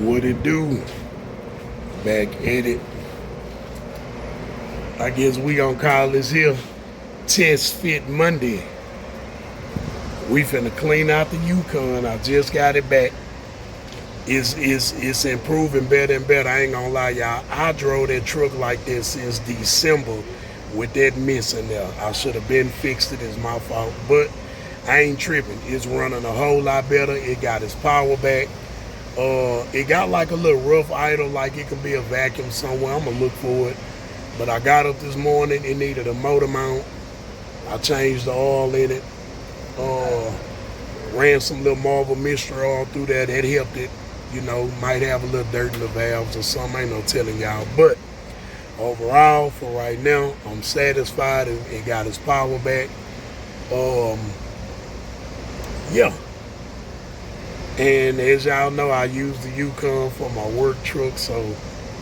What it do? Back at it. I guess we gonna call this here Test Fit Monday. We finna clean out the Yukon. I just got it back. It's improving better and better. I ain't gonna lie, y'all. I drove that truck like this since December with that miss in there. I should have been fixed it. It's my fault, but I ain't tripping. It's running a whole lot better. It got its power back. It got like a little rough idle, like it could be a vacuum somewhere. I'm gonna look for it. But I got up this morning. It needed a motor mount. I changed the oil in it. Ran some little Marvel mystery oil through there. That helped it. You know, might have a little dirt in the valves or something. Ain't no telling y'all. But overall, for right now, I'm satisfied. It got its power back. Yeah. And as y'all know, I use the Yukon for my work truck, so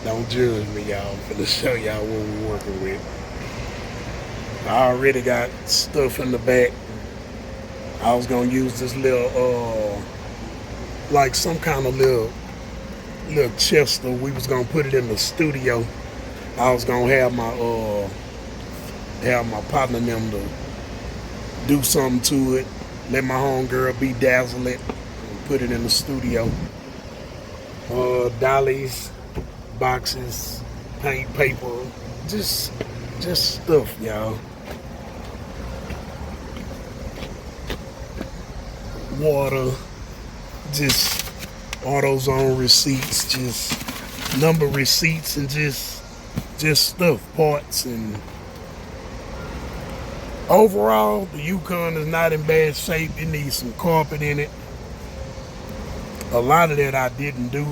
don't judge me, y'all. I'm finna show y'all what we're working with. I already got stuff in the back. I was gonna use this little, like some kind of little Chester. We was gonna put it in the studio. I was gonna have my partner and them to do something to it. Let my homegirl bedazzle it and put it in the studio. Dollies, boxes, paint, paper, just stuff, y'all. Water, just AutoZone receipts, just number receipts, and just stuff, parts. And overall, the Yukon is not in bad shape. It needs some carpet in it. A lot of that I didn't do.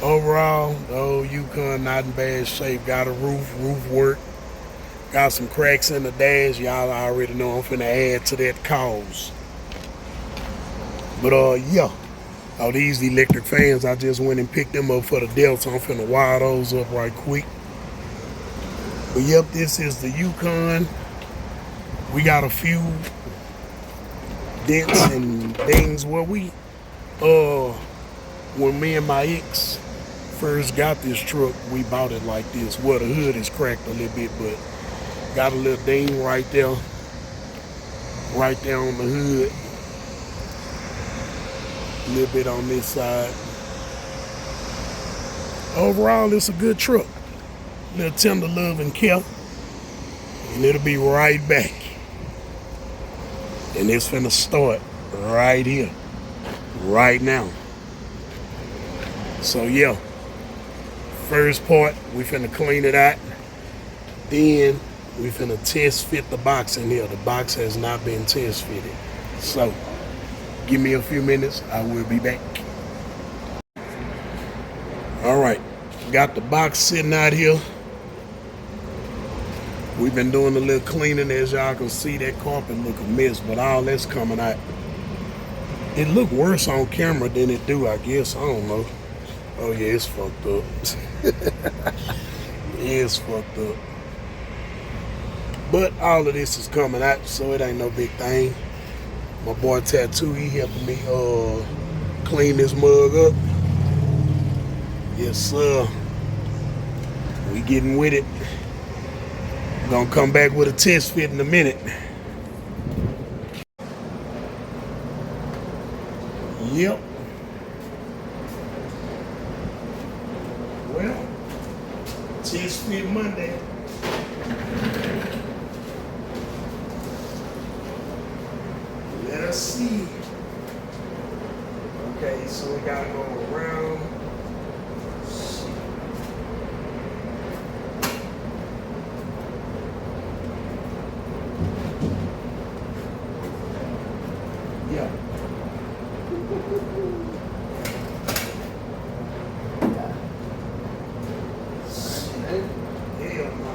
Overall, the old Yukon not in bad shape. Got a roof work. Got some cracks in the dash. Y'all already know I'm finna add to that cause. But yeah. Oh, these electric fans, I just went and picked them up for the Delta. I'm finna wire those up right quick. But yep, this is the Yukon. We got a few dents and things where when me and my ex first got this truck, we bought it like this. Well, the hood is cracked a little bit, but got a little ding right there on the hood. A little bit on this side. Overall, it's a good truck. A little tender love and care. And it'll be right back. And it's finna start right here. Right now. So yeah. First part, we finna clean it out. Then we finna test fit the box in here. The box has not been test fitted. So give me a few minutes. I will be back. All right. Got the box sitting out here. We've been doing a little cleaning. As y'all can see, that carpet look a mess, but all that's coming out. It look worse on camera than it do, I guess. I don't know. Oh yeah, it's fucked up. It's fucked up. But all of this is coming out, so it ain't no big thing. My boy Tattoo, he helping me clean this mug up. Yes, sir. We getting with it. Gonna come back with a test fit in a minute. Yep. Well, test fit Monday. Let us see. Okay, so we gotta go around. Yeah. Hell no.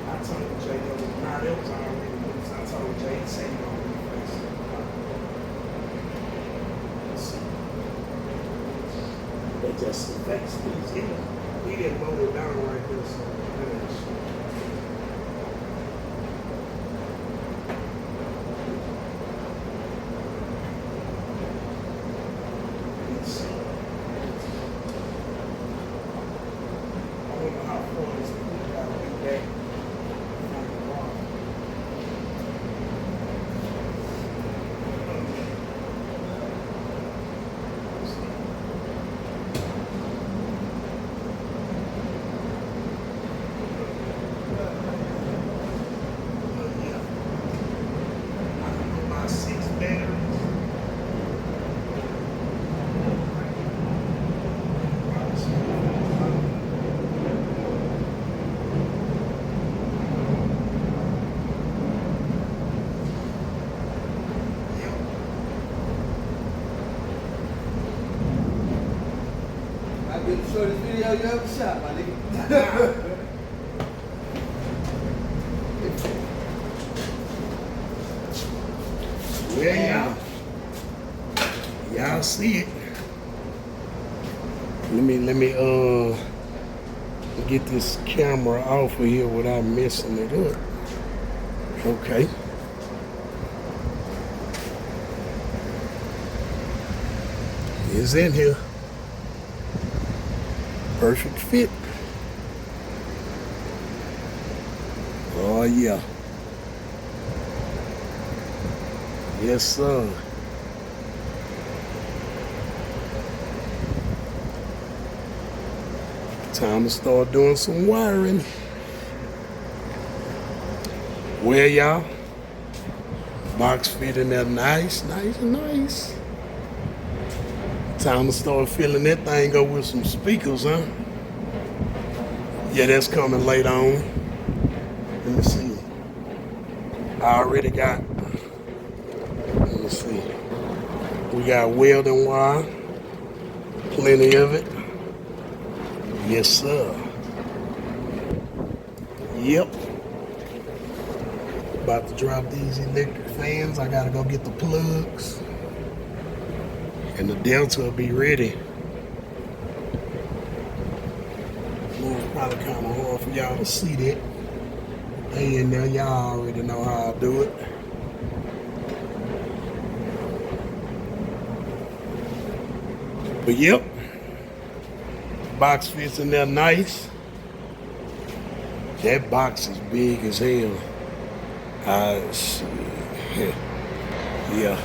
I told Jay that was already told Jay to say no replace it. Let's see. They just affects these. He didn't mow it down right there, so let's see. I don't know how far this pool got to be back from the bar. Be the shortest video you ever shot, my nigga. Well, y'all see it. Let me get this camera off of here without messing it up. Okay. It's in here. Perfect fit. Oh yeah. Yes sir. Time to start doing some wiring. Well y'all, box fit in there nice. Time to start filling that thing up with some speakers, huh? Yeah, that's coming later on. Let me see. I already got, let me see. We got welding wire, plenty of it. Yes, sir. Yep. About to drop these electric fans. I gotta go get the plugs. And the Delta will be ready. It's probably kind of hard for y'all to see that. They in there, y'all already know how I do it. But yep, box fits in there nice. That box is big as hell. Yeah,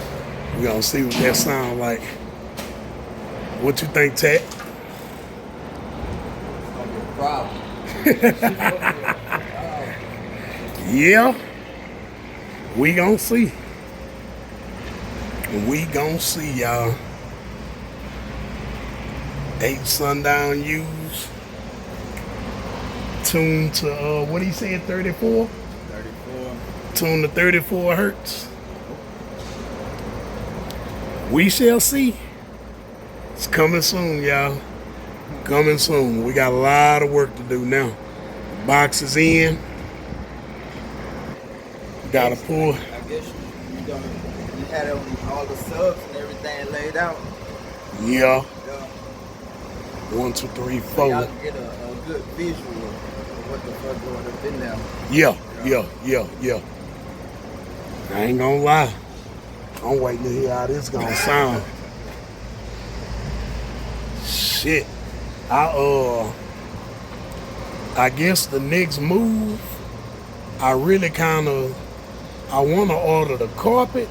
we gonna see what that sound like. What you think, Tat? Problem. Yeah, we gonna see. We gonna see, y'all. 8 sundown U's. Tuned to, what he said, 34? 34. Tuned to 34 hertz. We shall see. It's coming soon, y'all. Coming soon. We got a lot of work to do now. The box is in. Gotta pull. I guess you had all the subs and everything laid out. Yeah. Yeah. 1, 2, 3, So 4. y'all can get a good visual of what the fuck going up in there. Yeah. I ain't gonna lie. I'm waiting to hear how this gonna sound. Shit. I guess the next move, I really I want to order the carpet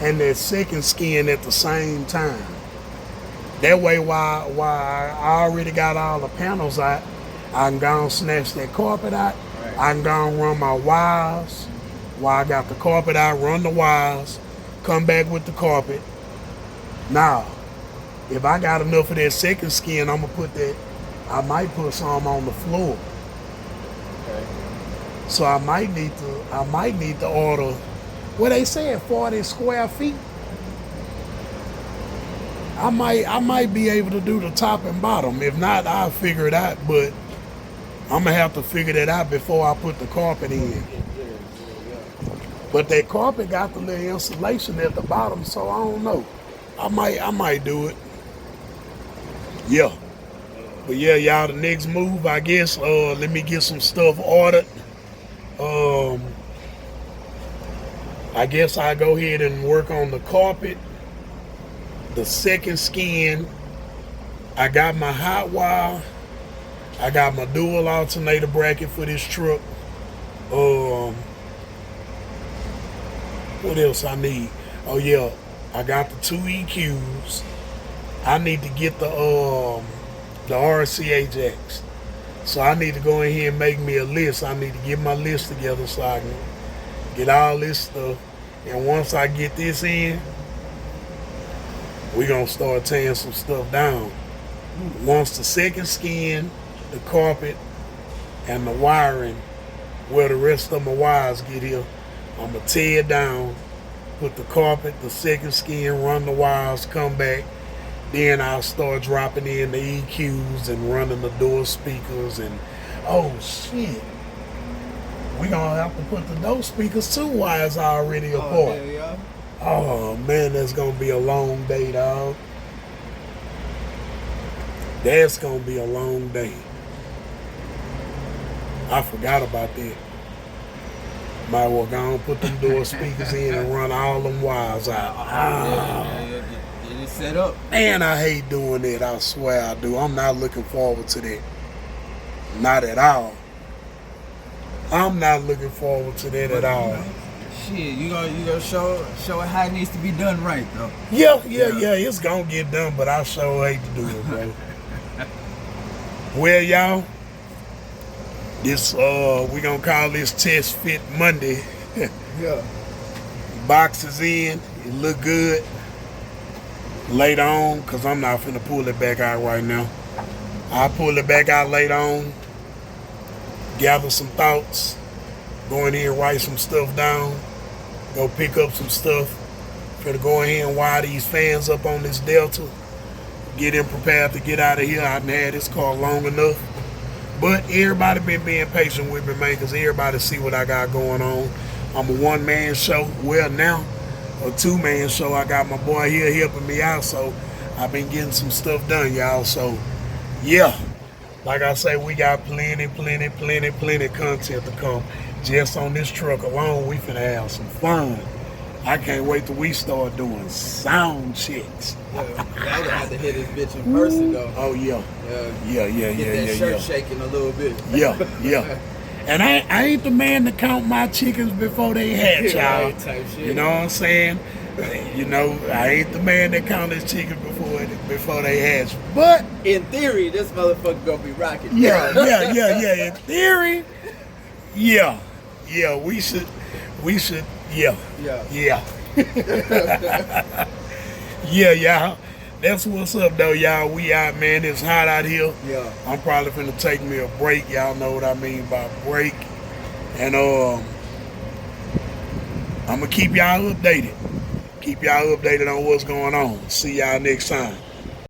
and that second skin at the same time. That way, while I already got all the panels out, I can go and snatch that carpet out. Right. I can go and run my wires. While I got the carpet out, run the wires, come back with the carpet. Now, if I got enough of that second skin, I'm gonna I might put some on the floor. Okay. So I might need to order, what they said, 40 square feet. I might be able to do the top and bottom. If not, I'll figure it out, but I'm gonna have to figure that out before I put the carpet in. But that carpet got the little insulation at the bottom, so I don't know. I might do it. Yeah. But yeah, y'all, the next move, I guess, let me get some stuff ordered. I guess I go ahead and work on the carpet, the second skin. I got my hot wire. I got my dual alternator bracket for this truck. What else I need? Oh yeah, I got the 2 EQs. I need to get the RCA jacks. So I need to go in here and make me a list. I need to get my list together so I can get all this stuff. And once I get this in, we're going to start tearing some stuff down. Once the second skin, the carpet, and the wiring, where the rest of my wires get here, I'm going to tear it down, put the carpet, the second skin, run the wires, come back. Then I'll start dropping in the EQs and running the door speakers and, oh shit, we gonna have to put the door speakers 2 wires already apart. Yeah. Oh man, that's gonna be a long day, dog. That's gonna be a long day. I forgot about that. Might well go and put them door speakers in and run all them wires out. Yeah. Get it set up. Man, I hate doing that. I swear I do. I'm not looking forward to that. Not at all. I'm not looking forward to that at all. Shit, you gonna show it how it needs to be done right though. Yeah. It's gonna get done, but I sure hate to do it, bro. Well, y'all, this we gonna call this test fit Monday. Yeah. Box is in. It look good. Later on, cause I'm not finna pull it back out right now. I'll pull it back out later on. Gather some thoughts. Go in here and write some stuff down. Go pick up some stuff. Finna go in here and wire these fans up on this Delta. Get them prepared to get out of here. I done had this car long enough. But everybody been being patient with me, man, because everybody see what I got going on. I'm a one-man show. Well, now, a 2-man show. I got my boy here helping me out, so I've been getting some stuff done, y'all. So, yeah. Like I say, we got plenty content to come. Just on this truck alone, we finna have some fun. I can't wait till we start doing sound checks. Yeah, y'all gonna have to hit this bitch in person though. Oh yeah. Get that shirt shaking a little bit. Yeah. And I ain't the man to count my chickens before they hatch, y'all. Right, type shit. You know what I'm saying? You know, I ain't the man that count his chickens before they hatch. But in theory, this motherfucker gonna be rocking. Yeah. In theory, yeah, we should, yeah. Yeah, y'all. That's what's up, though, y'all. We out, man. It's hot out here. Yeah. I'm probably finna take me a break. Y'all know what I mean by break. And I'm gonna keep y'all updated. Keep y'all updated on what's going on. See y'all next time.